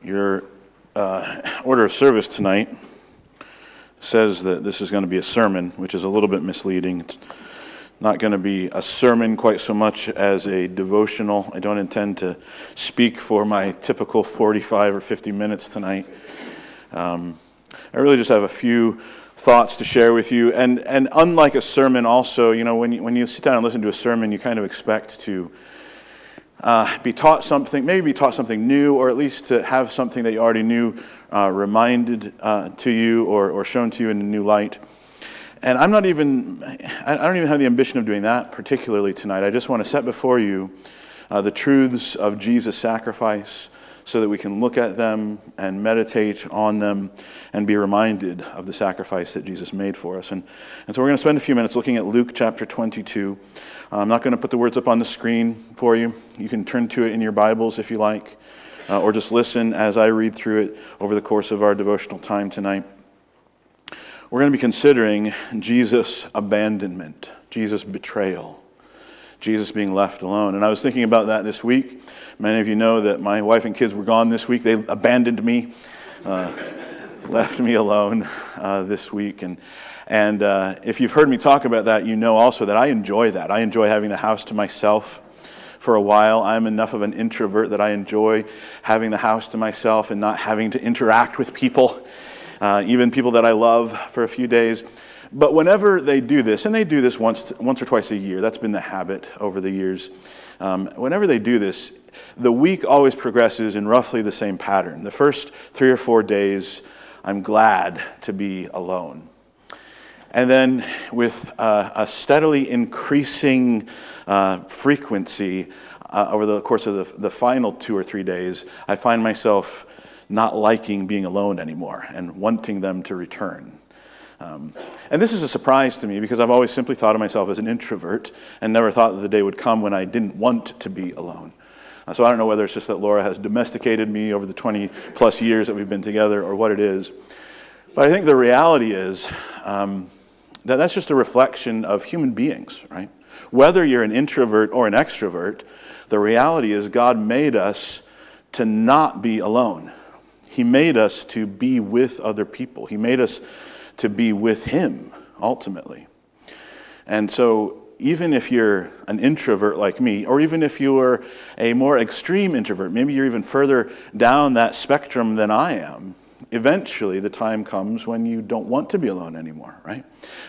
Your order of service tonight says that this is going to be a sermon, which is a little bit misleading. It's not going to be a sermon quite so much as a devotional. I don't intend to speak for my typical 45 or 50 minutes tonight. I really just have a few thoughts to share with you. And unlike a sermon also, you know, when you sit down and listen to a sermon, you kind of expect to be taught something, maybe be taught something new, or at least to have something that you already knew reminded to you or shown to you in a new light. And I don't even have the ambition of doing that particularly tonight. I just want to set before you the truths of Jesus' sacrifice so that we can look at them and meditate on them and be reminded of the sacrifice that Jesus made for us. And so we're going to spend a few minutes looking at Luke chapter 22. I'm not going to put the words up on the screen for you. You can turn to it in your Bibles if you like, or just listen as I read through it over the course of our devotional time tonight. We're going to be considering Jesus' abandonment, Jesus' betrayal, Jesus being left alone. And I was thinking about that this week. Many of you know that my wife and kids were gone this week. They abandoned me, left me alone this week. And if you've heard me talk about that, you know also that I enjoy that. I enjoy having the house to myself for a while. I'm enough of an introvert that I enjoy having the house to myself and not having to interact with people, even people that I love, for a few days. But whenever they do this, and they do this once or twice a year, that's been the habit over the years. Whenever they do this, the week always progresses in roughly the same pattern. The first 3 or 4 days, I'm glad to be alone. And then with a steadily increasing frequency over the course of the final 2 or 3 days, I find myself not liking being alone anymore and wanting them to return. And this is a surprise to me because I've always simply thought of myself as an introvert and never thought that the day would come when I didn't want to be alone. So I don't know whether it's just that Laura has domesticated me over the 20 plus years that we've been together or what it is. But I think the reality is that's just a reflection of human beings, right? Whether you're an introvert or an extrovert, the reality is God made us to not be alone. He made us to be with other people. He made us to be with Him, ultimately. And so even if you're an introvert like me, or even if you're a more extreme introvert, maybe you're even further down that spectrum than I am, eventually the time comes when you don't want to be alone anymore, right?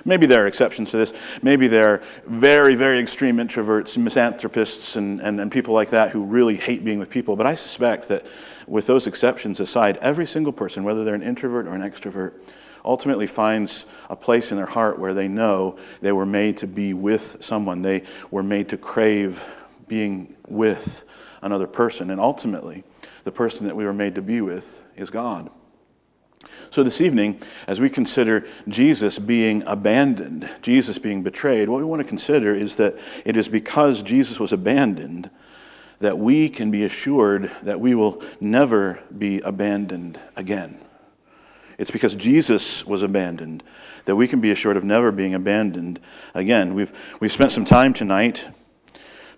Maybe there are exceptions to this. Maybe there are very, very extreme introverts, misanthropists, and people like that who really hate being with people. But I suspect that with those exceptions aside, every single person, whether they're an introvert or an extrovert, ultimately finds a place in their heart where they know they were made to be with someone. They were made to crave being with another person. And ultimately, the person that we were made to be with is God. So this evening, as we consider Jesus being abandoned, Jesus being betrayed, what we want to consider is that it is because Jesus was abandoned that we can be assured that we will never be abandoned again. It's because Jesus was abandoned that we can be assured of never being abandoned again. We've spent some time tonight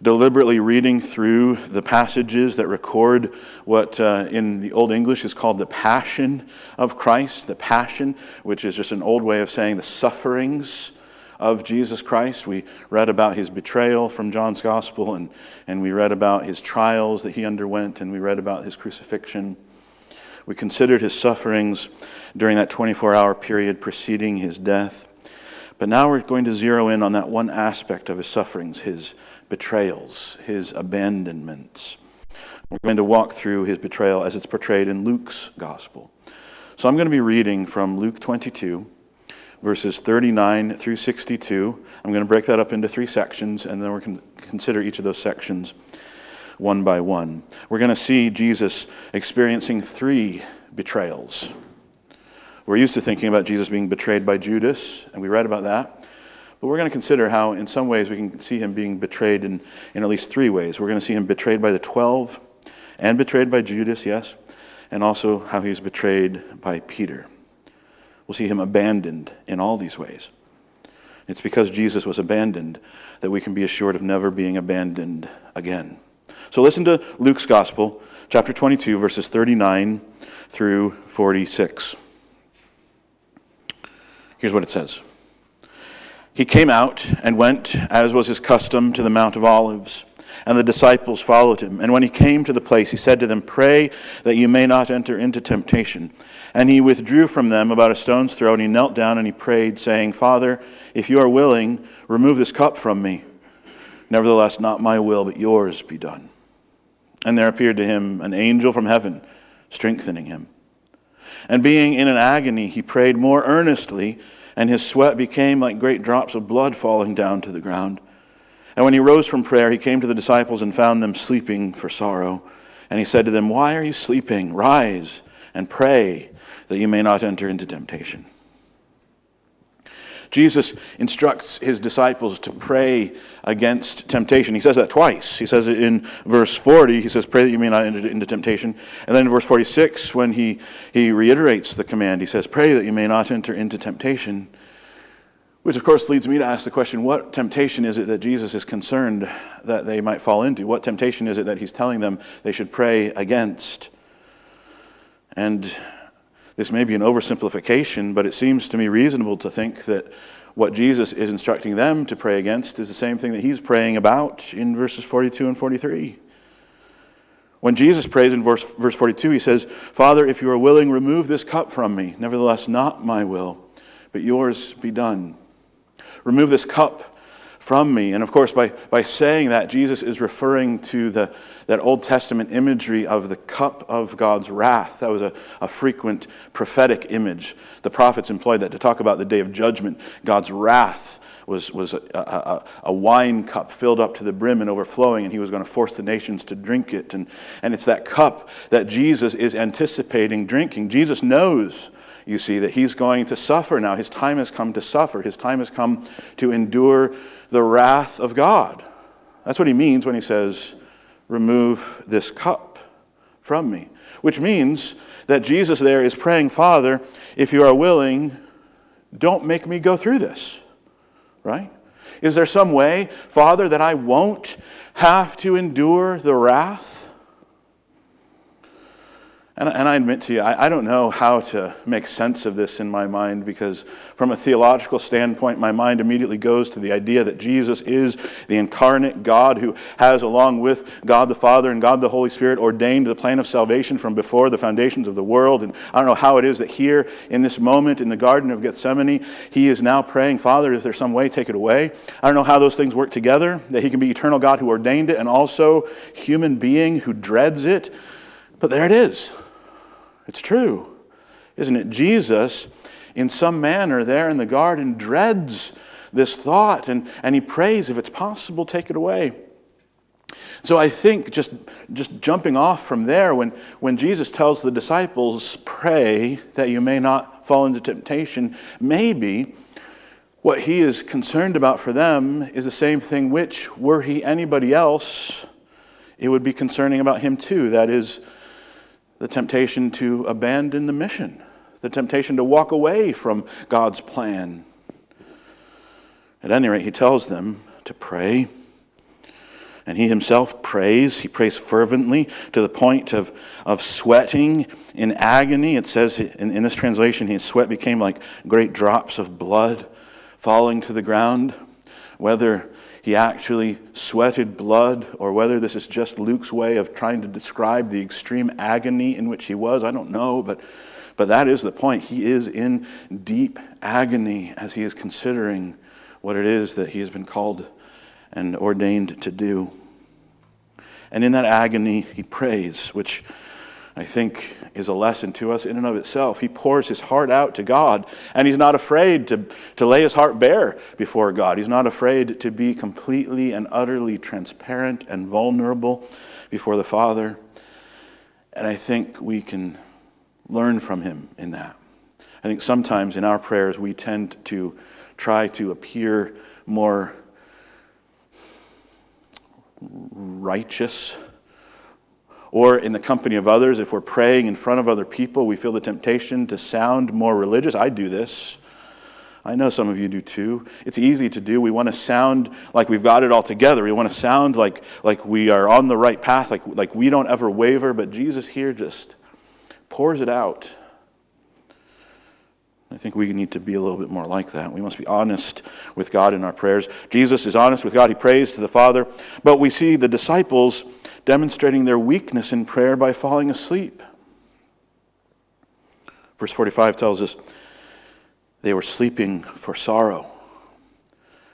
deliberately reading through the passages that record what in the Old English is called the Passion of Christ. The Passion, which is just an old way of saying the sufferings of Jesus Christ. We read about His betrayal from John's Gospel, and we read about His trials that He underwent, and we read about His crucifixion. We considered His sufferings during that 24-hour period preceding His death. But now we're going to zero in on that one aspect of His sufferings, His betrayals, His abandonments. We're going to walk through His betrayal as it's portrayed in Luke's Gospel. So I'm going to be reading from Luke 22, verses 39 through 62. I'm going to break that up into 3 sections, and then we're going to consider each of those sections one by one. We're going to see Jesus experiencing 3 betrayals. We're used to thinking about Jesus being betrayed by Judas, and we read about that. But we're going to consider how, in some ways, we can see Him being betrayed in at least 3 ways. We're going to see Him betrayed by the 12, and betrayed by Judas, yes, and also how He's betrayed by Peter. We'll see Him abandoned in all these ways. It's because Jesus was abandoned that we can be assured of never being abandoned again. So listen to Luke's Gospel, chapter 22, verses 39 through 46. Here's what it says. He came out and went, as was his custom, to the Mount of Olives, and the disciples followed him. And when he came to the place, he said to them, "Pray that you may not enter into temptation." And he withdrew from them about a stone's throw, and he knelt down and he prayed, saying, "Father, if you are willing, remove this cup from me. Nevertheless, not my will, but yours be done." And there appeared to him an angel from heaven, strengthening him. And being in an agony, he prayed more earnestly, and his sweat became like great drops of blood falling down to the ground. And when he rose from prayer, he came to the disciples and found them sleeping for sorrow. And he said to them, "Why are you sleeping? Rise and pray that you may not enter into temptation." Jesus instructs his disciples to pray against temptation. He says that twice. He says it in verse 40. He says, "Pray that you may not enter into temptation." And then in verse 46, when he reiterates the command, he says, "Pray that you may not enter into temptation." Which, of course, leads me to ask the question, what temptation is it that Jesus is concerned that they might fall into? What temptation is it that he's telling them they should pray against? And this may be an oversimplification, but it seems to me reasonable to think that what Jesus is instructing them to pray against is the same thing that he's praying about in verses 42 and 43. When Jesus prays in verse 42, he says, "Father, if you are willing, remove this cup from me. Nevertheless, not my will, but yours be done." Remove this cup from me. And of course, by saying that, Jesus is referring to that Old Testament imagery of the cup of God's wrath. That was a frequent prophetic image. The prophets employed that to talk about the day of judgment. God's wrath was a wine cup filled up to the brim and overflowing, and he was going to force the nations to drink it. And it's that cup that Jesus is anticipating drinking. Jesus knows, you see, that he's going to suffer now. His time has come to suffer. His time has come to endure the wrath of God. That's what he means when he says, "Remove this cup from me." Which means that Jesus there is praying, "Father, if you are willing, don't make me go through this." Right? Is there some way, Father, that I won't have to endure the wrath? And I admit to you, I don't know how to make sense of this in my mind, because from a theological standpoint, my mind immediately goes to the idea that Jesus is the incarnate God who has, along with God the Father and God the Holy Spirit, ordained the plan of salvation from before the foundations of the world. And I don't know how it is that here in this moment in the Garden of Gethsemane, he is now praying, "Father, is there some way? Take it away." I don't know how those things work together, that he can be eternal God who ordained it and also human being who dreads it. But there it is. It's true, isn't it? Jesus, in some manner there in the garden, dreads this thought, and he prays, "If it's possible, take it away." So I think just jumping off from there, when Jesus tells the disciples, "Pray that you may not fall into temptation," maybe what he is concerned about for them is the same thing which, were he anybody else, it would be concerning about him too. That is, the temptation to abandon the mission, the temptation to walk away from God's plan. At any rate, he tells them to pray, and he himself prays. He prays fervently to the point of sweating in agony. It says in this translation, his sweat became like great drops of blood falling to the ground. Whether he actually sweated blood, or whether this is just Luke's way of trying to describe the extreme agony in which he was, I don't know, but that is the point. He is in deep agony as he is considering what it is that he has been called and ordained to do. And in that agony, he prays, which I think is a lesson to us in and of itself. He pours his heart out to God, and he's not afraid to lay his heart bare before God. He's not afraid to be completely and utterly transparent and vulnerable before the Father. And I think we can learn from him in that. I think sometimes in our prayers we tend to try to appear more righteous, or in the company of others. If we're praying in front of other people, we feel the temptation to sound more religious. I do this. I know some of you do too. It's easy to do. We want to sound like we've got it all together. We want to sound like we are on the right path, like we don't ever waver, but Jesus here just pours it out. I think we need to be a little bit more like that. We must be honest with God in our prayers. Jesus is honest with God. He prays to the Father. But we see the disciples demonstrating their weakness in prayer by falling asleep. Verse 45 tells us they were sleeping for sorrow,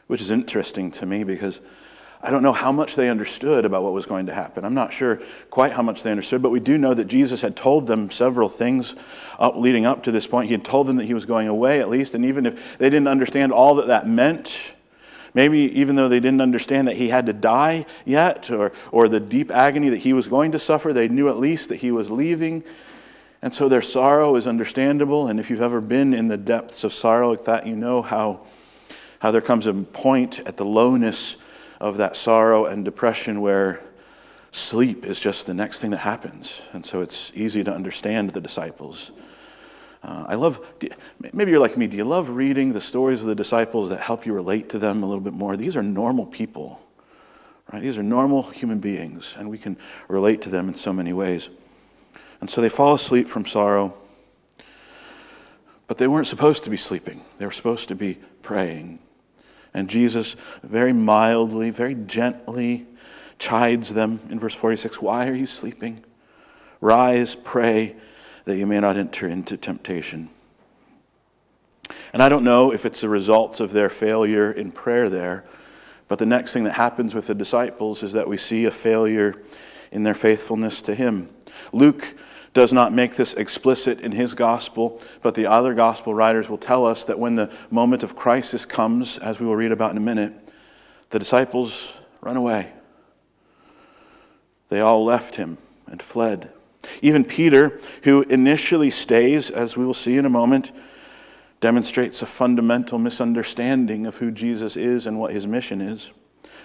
which is interesting to me because I don't know how much they understood about what was going to happen. I'm not sure quite how much they understood, but we do know that Jesus had told them several things leading up to this point. He had told them that he was going away at least, and even if they didn't understand all that meant, maybe even though they didn't understand that he had to die yet or the deep agony that he was going to suffer, they knew at least that he was leaving. And so their sorrow is understandable, and if you've ever been in the depths of sorrow like that, you know how there comes a point at the lowness of that sorrow and depression where sleep is just the next thing that happens. And so it's easy to understand the disciples. Maybe you're like me, do you love reading the stories of the disciples that help you relate to them a little bit more? These are normal people, right? These are normal human beings, and we can relate to them in so many ways. And so they fall asleep from sorrow, but they weren't supposed to be sleeping. They were supposed to be praying. And Jesus very mildly, very gently chides them in verse 46, "Why are you sleeping? Rise, pray, that you may not enter into temptation." And I don't know if it's a result of their failure in prayer there, but the next thing that happens with the disciples is that we see a failure in their faithfulness to him. Luke does not make this explicit in his gospel, but the other gospel writers will tell us that when the moment of crisis comes, as we will read about in a minute, the disciples run away. They all left him and fled. Even Peter, who initially stays, as we will see in a moment, demonstrates a fundamental misunderstanding of who Jesus is and what his mission is.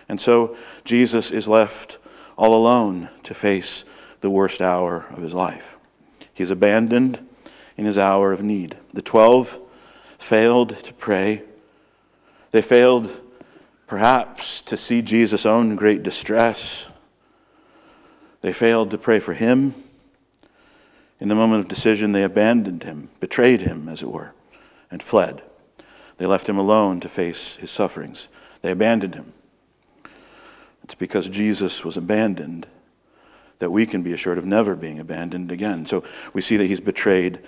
And so Jesus is left all alone to face the worst hour of his life. He's abandoned in his hour of need. The 12 failed to pray. They failed perhaps to see Jesus' own great distress. They failed to pray for him. In the moment of decision, they abandoned him, betrayed him, as it were, and fled. They left him alone to face his sufferings. They abandoned him. It's because Jesus was abandoned that we can be assured of never being abandoned again. So we see that he's betrayed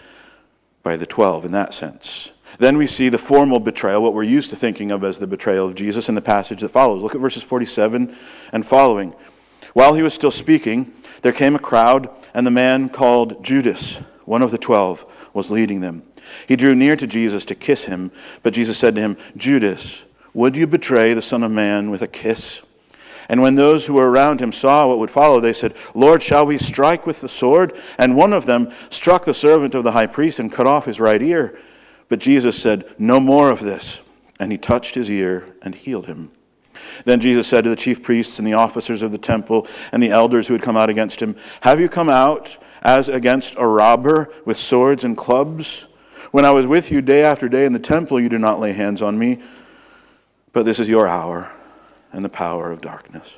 by the 12 in that sense. Then we see the formal betrayal, what we're used to thinking of as the betrayal of Jesus in the passage that follows. Look at verses 47 and following. "While he was still speaking, there came a crowd, and the man called Judas, one of the 12, was leading them. He drew near to Jesus to kiss him, but Jesus said to him, 'Judas, would you betray the Son of Man with a kiss?' And when those who were around him saw what would follow, they said, 'Lord, shall we strike with the sword?' And one of them struck the servant of the high priest and cut off his right ear. But Jesus said, 'No more of this.' And he touched his ear and healed him. Then Jesus said to the chief priests and the officers of the temple and the elders who had come out against him, 'Have you come out as against a robber with swords and clubs? When I was with you day after day in the temple, you did not lay hands on me. But this is your hour and the power of darkness.'"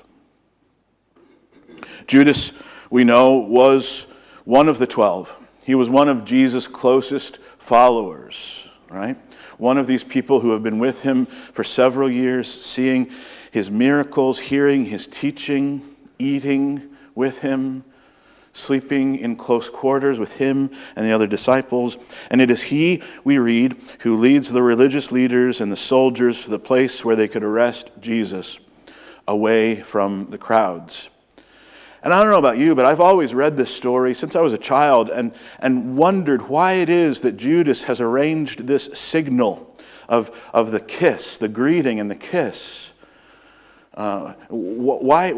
Judas, we know, was one of the 12. He was one of Jesus' closest followers, right? One of these people who have been with him for several years, seeing his miracles, hearing his teaching, eating with him, sleeping in close quarters with him and the other disciples. And it is he, we read, who leads the religious leaders and the soldiers to the place where they could arrest Jesus, away from the crowds. And I don't know about you, but I've always read this story since I was a child and wondered why it is that Judas has arranged this signal of the kiss, the greeting and the kiss. Why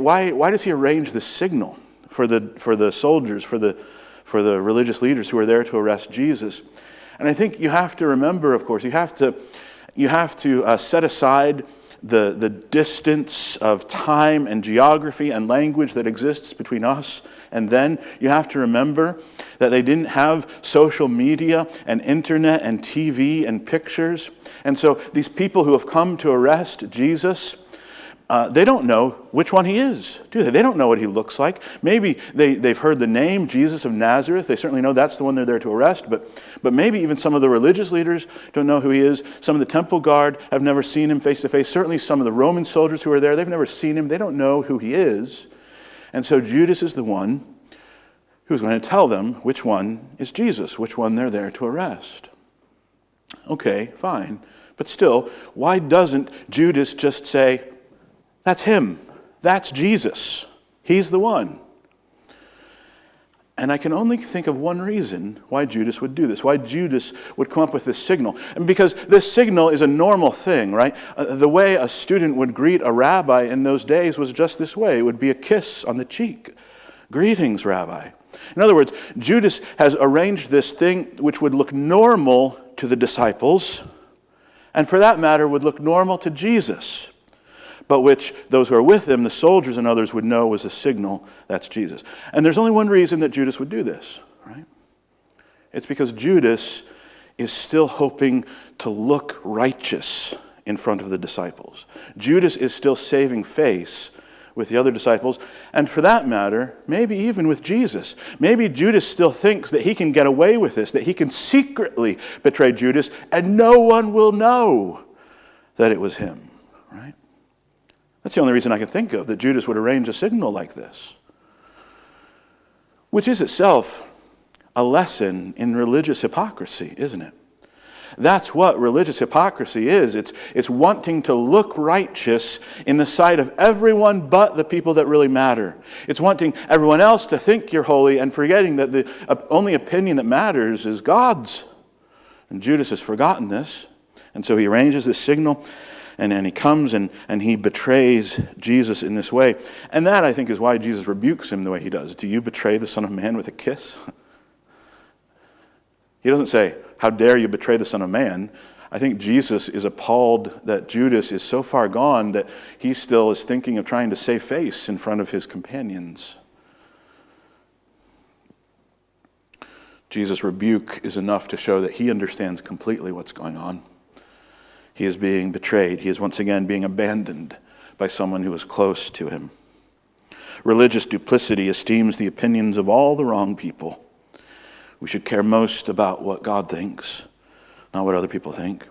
does he arrange this signal for the soldiers, for the religious leaders who are there to arrest Jesus? And I think you have to remember, of course, you have to set aside the distance of time and geography and language that exists between us and then. You have to remember that they didn't have social media and internet and TV and pictures. And so these people who have come to arrest Jesus, they don't know which one he is, do they? They don't know what he looks like. Maybe they've heard the name Jesus of Nazareth. They certainly know that's the one they're there to arrest. But maybe even some of the religious leaders don't know who he is. Some of the temple guard have never seen him face to face. Certainly some of the Roman soldiers who are there, they've never seen him. They don't know who he is. And so Judas is the one who's going to tell them which one is Jesus, which one they're there to arrest. Okay, fine. But still, why doesn't Judas just say, that's him, that's Jesus, he's the one? And I can only think of one reason why Judas would do this, why Judas would come up with this signal. And because this signal is a normal thing, right? The way a student would greet a rabbi in those days was just this way. It would be a kiss on the cheek. Greetings, Rabbi. In other words, Judas has arranged this thing which would look normal to the disciples, and for that matter would look normal to Jesus, but which those who are with him, the soldiers and others, would know was a signal that's Jesus. And there's only one reason that Judas would do this, right? It's because Judas is still hoping to look righteous in front of the disciples. Judas is still saving face with the other disciples, and for that matter, maybe even with Jesus. Maybe Judas still thinks that he can get away with this, that he can secretly betray Judas, and no one will know that it was him, right? That's the only reason I can think of that Judas would arrange a signal like this, which is itself a lesson in religious hypocrisy, isn't it? That's what religious hypocrisy is. It's wanting to look righteous in the sight of everyone but the people that really matter. It's wanting everyone else to think you're holy and forgetting that the only opinion that matters is God's. And Judas has forgotten this. And so he arranges this signal, and he comes and he betrays Jesus in this way. And that, I think, is why Jesus rebukes him the way he does. Do you betray the Son of Man with a kiss? He doesn't say, how dare you betray the Son of Man? I think Jesus is appalled that Judas is so far gone that he still is thinking of trying to save face in front of his companions. Jesus' rebuke is enough to show that he understands completely what's going on. He is being betrayed. He is once again being abandoned by someone who is close to him. Religious duplicity esteems the opinions of all the wrong people. We should care most about what God thinks, not what other people think.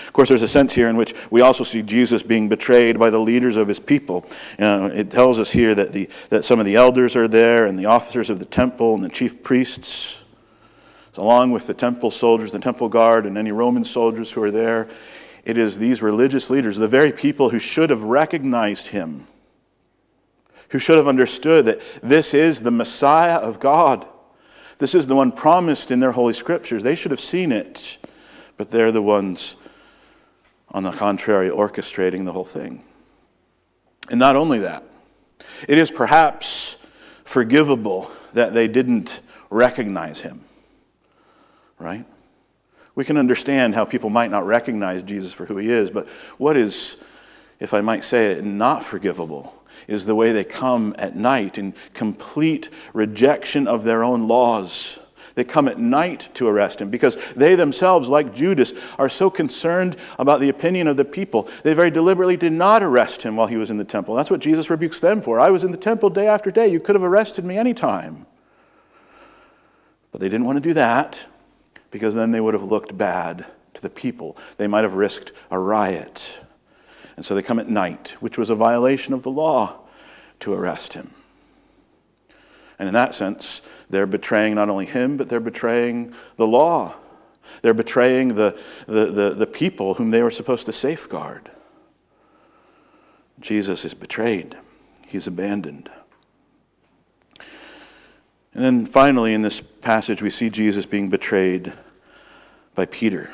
Of course, there's a sense here in which we also see Jesus being betrayed by the leaders of his people. It tells us here that some of the elders are there, and the officers of the temple, and the chief priests, along with the temple soldiers, the temple guard, and any Roman soldiers who are there. It is these religious leaders, the very people who should have recognized him, who should have understood that this is the Messiah of God. This is the one promised in their Holy Scriptures. They should have seen it, but they're the ones, on the contrary, orchestrating the whole thing. And not only that, it is perhaps forgivable that they didn't recognize him, right? We can understand how people might not recognize Jesus for who he is, but what is, if I might say it, not forgivable is the way they come at night in complete rejection of their own laws. They come at night to arrest him because they themselves, like Judas, are so concerned about the opinion of the people. They very deliberately did not arrest him while he was in the temple. That's what Jesus rebukes them for. I was in the temple day after day. You could have arrested me anytime. But they didn't want to do that because then they would have looked bad to the people. They might have risked a riot. And so they come at night, which was a violation of the law, to arrest him. And in that sense, they're betraying not only him, but they're betraying the law. They're betraying the people whom they were supposed to safeguard. Jesus is betrayed. He's abandoned. And then finally in this passage, we see Jesus being betrayed by Peter.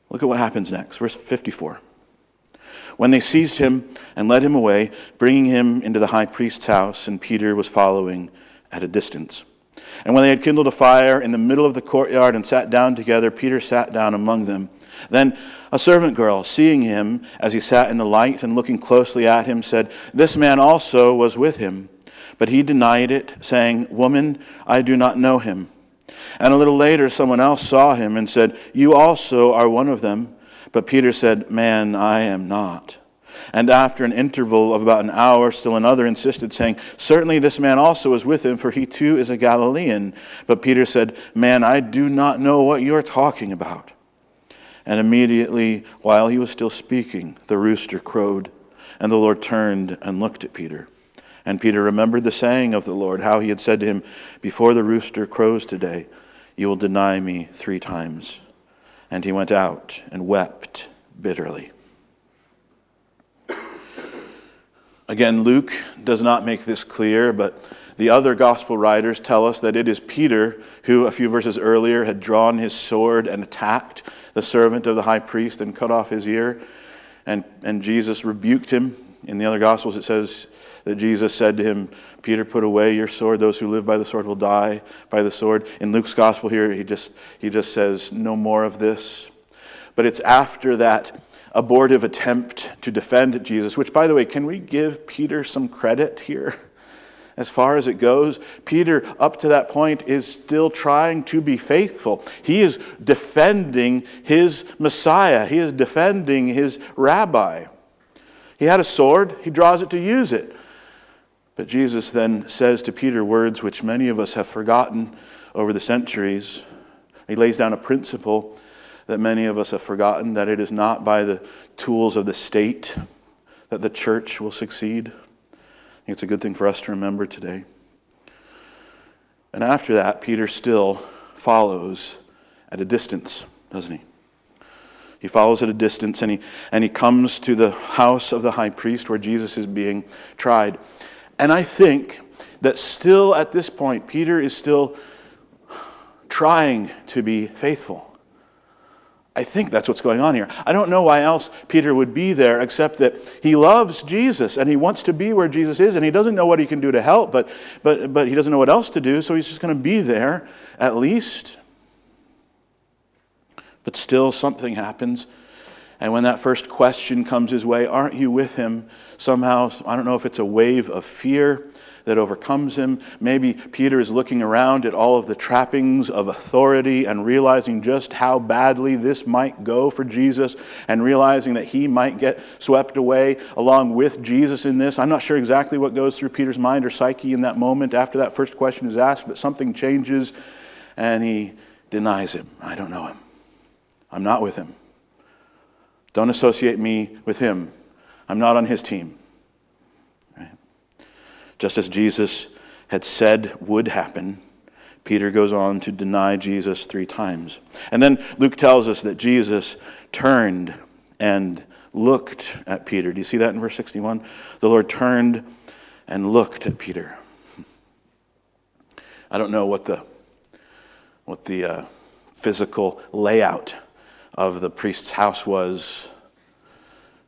Look at what happens next. Verse 54. When they seized him and led him away, bringing him into the high priest's house, and Peter was following at a distance. And when they had kindled a fire in the middle of the courtyard and sat down together, Peter sat down among them. Then a servant girl, seeing him as he sat in the light and looking closely at him, said, "This man also was with him." But he denied it, saying, "Woman, I do not know him." And a little later someone else saw him and said, "You also are one of them." But Peter said, "Man, I am not." And after an interval of about an hour, still another insisted, saying, "Certainly this man also is with him, for he too is a Galilean." But Peter said, "Man, I do not know what you are talking about." And immediately, while he was still speaking, the rooster crowed. And the Lord turned and looked at Peter. And Peter remembered the saying of the Lord, how he had said to him, "Before the rooster crows today, you will deny me 3 times." And he went out and wept bitterly. Again, Luke does not make this clear, but the other gospel writers tell us that it is Peter who, a few verses earlier, had drawn his sword and attacked the servant of the high priest and cut off his ear. And Jesus rebuked him. In the other gospels it says that Jesus said to him, "Peter, put away your sword. Those who live by the sword will die by the sword." In Luke's gospel here, he just says, "No more of this." But it's after that abortive attempt to defend Jesus, which, by the way, can we give Peter some credit here? As far as it goes, Peter, up to that point, is still trying to be faithful. He is defending his Messiah. He is defending his rabbi. He had a sword. He draws it to use it. But Jesus then says to Peter words which many of us have forgotten over the centuries. He lays down a principle that many of us have forgotten, that it is not by the tools of the state that the church will succeed. I think it's a good thing for us to remember today. And after that, Peter still follows at a distance, doesn't he? He follows at a distance, and he comes to the house of the high priest where Jesus is being tried. And I think that still at this point, Peter is still trying to be faithful. I think that's what's going on here. I don't know why else Peter would be there, except that he loves Jesus and he wants to be where Jesus is, and he doesn't know what he can do to help, but he doesn't know what else to do, so he's just going to be there at least. But still something happens. And when that first question comes his way, "Aren't you with him?" somehow, I don't know if it's a wave of fear that overcomes him. Maybe Peter is looking around at all of the trappings of authority and realizing just how badly this might go for Jesus, and realizing that he might get swept away along with Jesus in this. I'm not sure exactly what goes through Peter's mind or psyche in that moment after that first question is asked, but something changes and he denies him. "I don't know him. I'm not with him. Don't associate me with him. I'm not on his team." Right? Just as Jesus had said would happen, Peter goes on to deny Jesus 3 times. And then Luke tells us that Jesus turned and looked at Peter. Do you see that in verse 61? The Lord turned and looked at Peter. I don't know what the physical layout of the priest's house was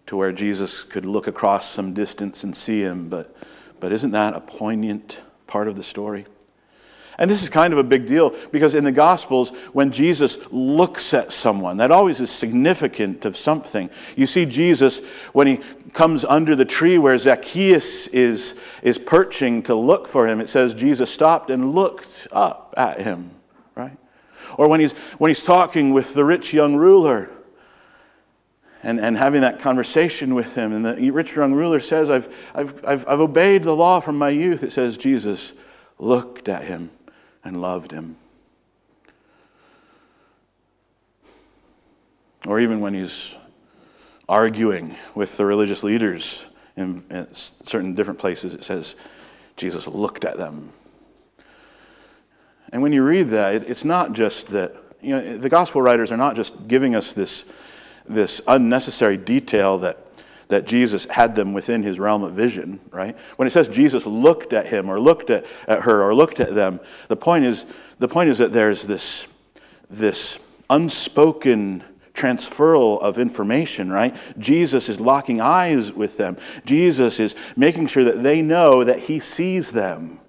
to where Jesus could look across some distance and see him, but isn't that a poignant part of the story? And this is kind of a big deal, because in the Gospels, when Jesus looks at someone, that always is significant of something. You see Jesus when he comes under the tree where Zacchaeus is perching to look for him. It says Jesus stopped and looked up at him, right? Or when he's talking with the rich young ruler and having that conversation with him, and the rich young ruler says, I've obeyed the law from my youth. It says Jesus looked at him and loved him. Or even when he's arguing with the religious leaders in certain different places, it says Jesus looked at them. And when you read that, it's not just that, the gospel writers are not just giving us this unnecessary detail that Jesus had them within his realm of vision, right? When it says Jesus looked at him or looked at her or looked at them, the point is that there's this unspoken transferal of information, right? Jesus is locking eyes with them. Jesus is making sure that they know that he sees them.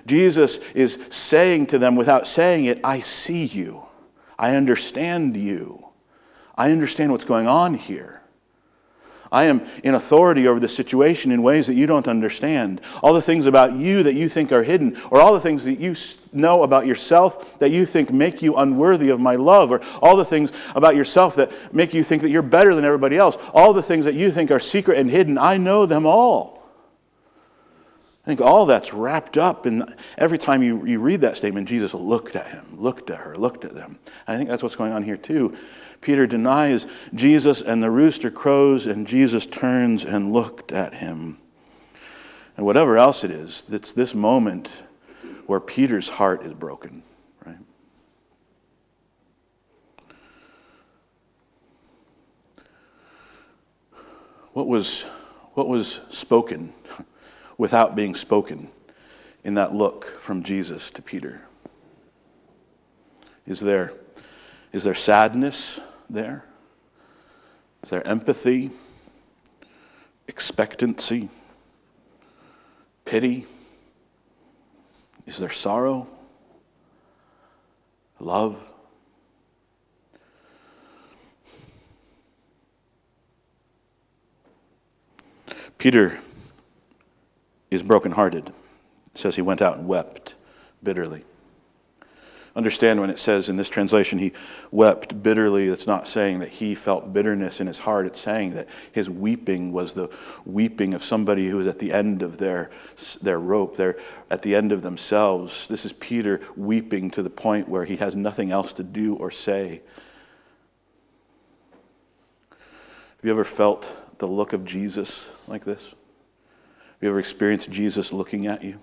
Jesus is saying to them without saying it, "I see you. I understand you. I understand what's going on here. I am in authority over the situation in ways that you don't understand. All the things about you that you think are hidden, or all the things that you know about yourself that you think make you unworthy of my love, or all the things about yourself that make you think that you're better than everybody else, all the things that you think are secret and hidden, I know them all. I think all that's wrapped up in every time you read that statement, Jesus looked at him, looked at her, looked at them. And I think that's what's going on here too. Peter denies Jesus and the rooster crows and Jesus turns and looked at him. And whatever else it is, it's this moment where Peter's heart is broken, right? What was spoken without being spoken in that look from Jesus to Peter? Is there sadness there? Is there empathy, expectancy, pity? Is there sorrow, love? Peter is brokenhearted. It says he went out and wept bitterly. Understand when it says in this translation he wept bitterly, it's not saying that he felt bitterness in his heart. It's saying that his weeping was the weeping of somebody who is at the end of their rope. They're at the end of themselves. This is Peter weeping to the point where he has nothing else to do or say. Have you ever felt the look of Jesus like this? Have you ever experienced Jesus looking at you?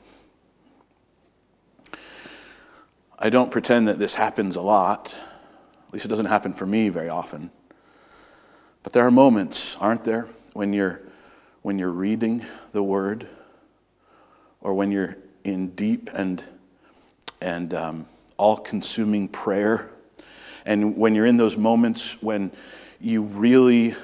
I don't pretend that this happens a lot. At least it doesn't happen for me very often. But there are moments, aren't there, when you're reading the Word, or when you're in deep and all-consuming prayer, and when you're in those moments when you really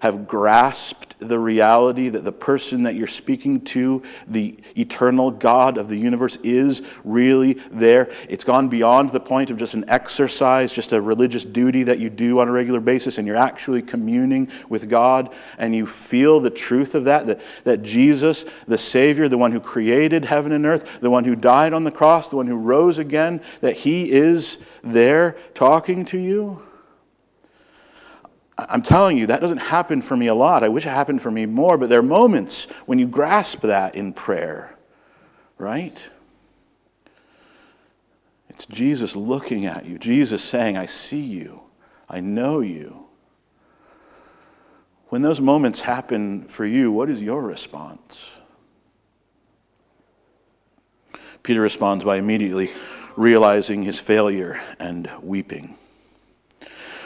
have grasped the reality that the person that you're speaking to, the eternal God of the universe, is really there. It's gone beyond the point of just an exercise, just a religious duty that you do on a regular basis, and you're actually communing with God, and you feel the truth of that Jesus, the Savior, the one who created heaven and earth, the one who died on the cross, the one who rose again, that He is there talking to you. I'm telling you, that doesn't happen for me a lot. I wish it happened for me more, but there are moments when you grasp that in prayer, right? It's Jesus looking at you, Jesus saying, I see you, I know you. When those moments happen for you, what is your response? Peter responds by immediately realizing his failure and weeping.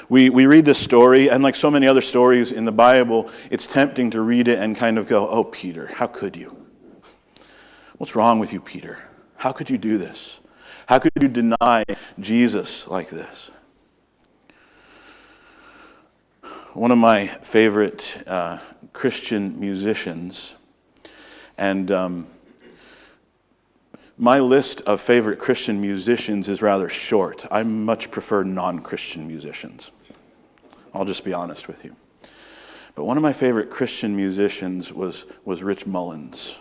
We read this story, and like so many other stories in the Bible, it's tempting to read it and kind of go, oh, Peter, how could you? What's wrong with you, Peter? How could you do this? How could you deny Jesus like this? One of my favorite Christian musicians, and my list of favorite Christian musicians is rather short. I much prefer non-Christian musicians. I'll just be honest with you. But one of my favorite Christian musicians was Rich Mullins.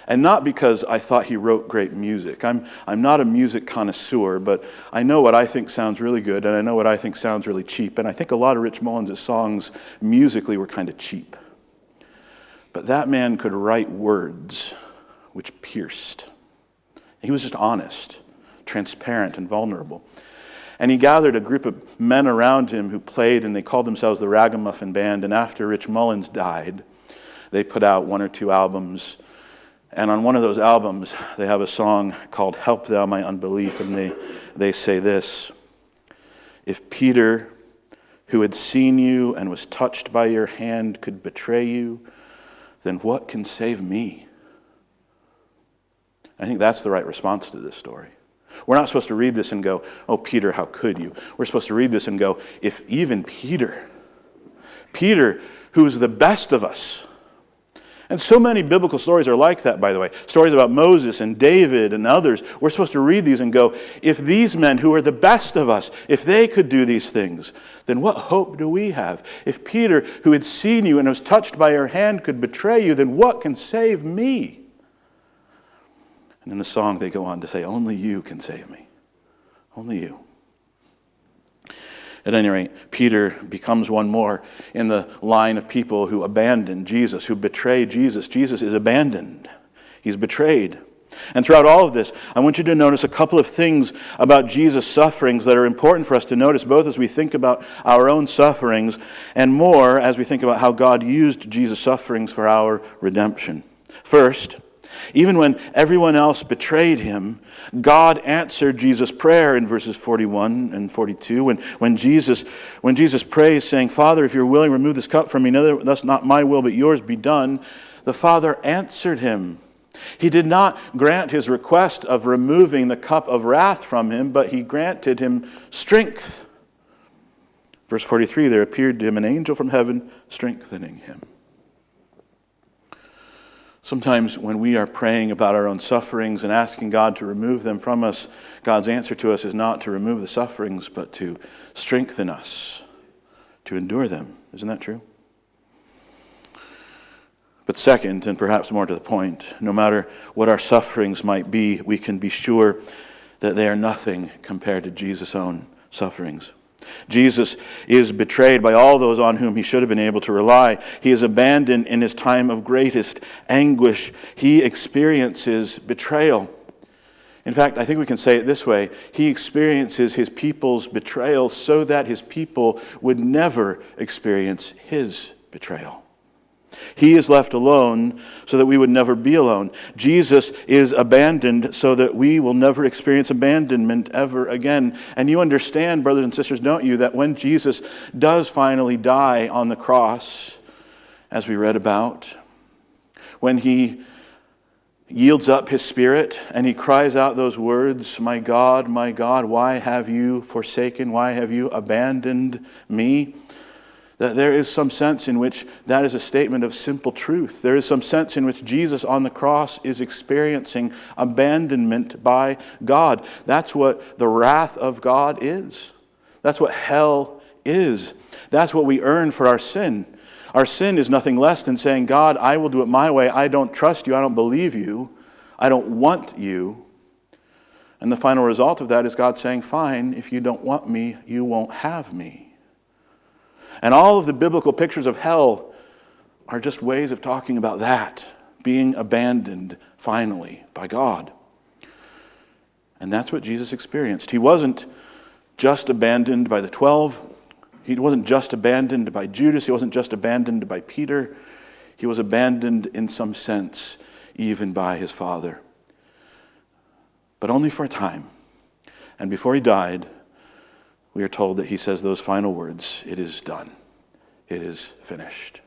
And not because I thought he wrote great music. I'm not a music connoisseur, but I know what I think sounds really good, and I know what I think sounds really cheap. And I think a lot of Rich Mullins' songs musically were kind of cheap. But that man could write words which pierced. He was just honest, transparent, and vulnerable. And he gathered a group of men around him who played, and they called themselves the Ragamuffin Band. And after Rich Mullins died, they put out 1 or 2 albums. And on one of those albums, they have a song called Help Thou My Unbelief. And they say this: if Peter, who had seen you and was touched by your hand, could betray you, then what can save me? I think that's the right response to this story. We're not supposed to read this and go, oh, Peter, how could you? We're supposed to read this and go, if even Peter, who is the best of us, And so many biblical stories are like that, by the way. Stories about Moses and David and others. We're supposed to read these and go, if these men who are the best of us, if they could do these things, then what hope do we have? If Peter, who had seen you and was touched by your hand, could betray you, then what can save me? And in the song they go on to say, only you can save me. Only you. At any rate, Peter becomes one more in the line of people who abandoned Jesus, who betrayed Jesus. Jesus is abandoned. He's betrayed. And throughout all of this, I want you to notice a couple of things about Jesus' sufferings that are important for us to notice, both as we think about our own sufferings and more as we think about how God used Jesus' sufferings for our redemption. First, even when everyone else betrayed him, God answered Jesus' prayer in verses 41 and 42. When Jesus prays, saying, Father, if you're willing, remove this cup from me. Thus not my will, but yours be done. The Father answered him. He did not grant his request of removing the cup of wrath from him, but he granted him strength. Verse 43, there appeared to him an angel from heaven, strengthening him. Sometimes when we are praying about our own sufferings and asking God to remove them from us, God's answer to us is not to remove the sufferings, but to strengthen us, to endure them. Isn't that true? But second, and perhaps more to the point, no matter what our sufferings might be, we can be sure that they are nothing compared to Jesus' own sufferings. Jesus is betrayed by all those on whom he should have been able to rely. He is abandoned in his time of greatest anguish. He experiences betrayal. In fact, I think we can say it this way. He experiences his people's betrayal so that his people would never experience his betrayal. He is left alone so that we would never be alone. Jesus is abandoned so that we will never experience abandonment ever again. And you understand, brothers and sisters, don't you, that when Jesus does finally die on the cross, as we read about, when he yields up his spirit and he cries out those words, my God, why have you forsaken, why have you abandoned me? That there is some sense in which that is a statement of simple truth. There is some sense in which Jesus on the cross is experiencing abandonment by God. That's what the wrath of God is. That's what hell is. That's what we earn for our sin. Our sin is nothing less than saying, God, I will do it my way. I don't trust you. I don't believe you. I don't want you. And the final result of that is God saying, fine, if you don't want me, you won't have me. And all of the biblical pictures of hell are just ways of talking about that, being abandoned finally by God. And that's what Jesus experienced. He wasn't just abandoned by the 12. He wasn't just abandoned by Judas. He wasn't just abandoned by Peter. He was abandoned in some sense even by his Father. But only for a time. And before he died, we are told that he says those final words, it is done. It is finished.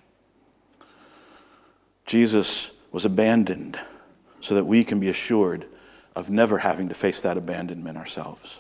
Jesus was abandoned so that we can be assured of never having to face that abandonment ourselves.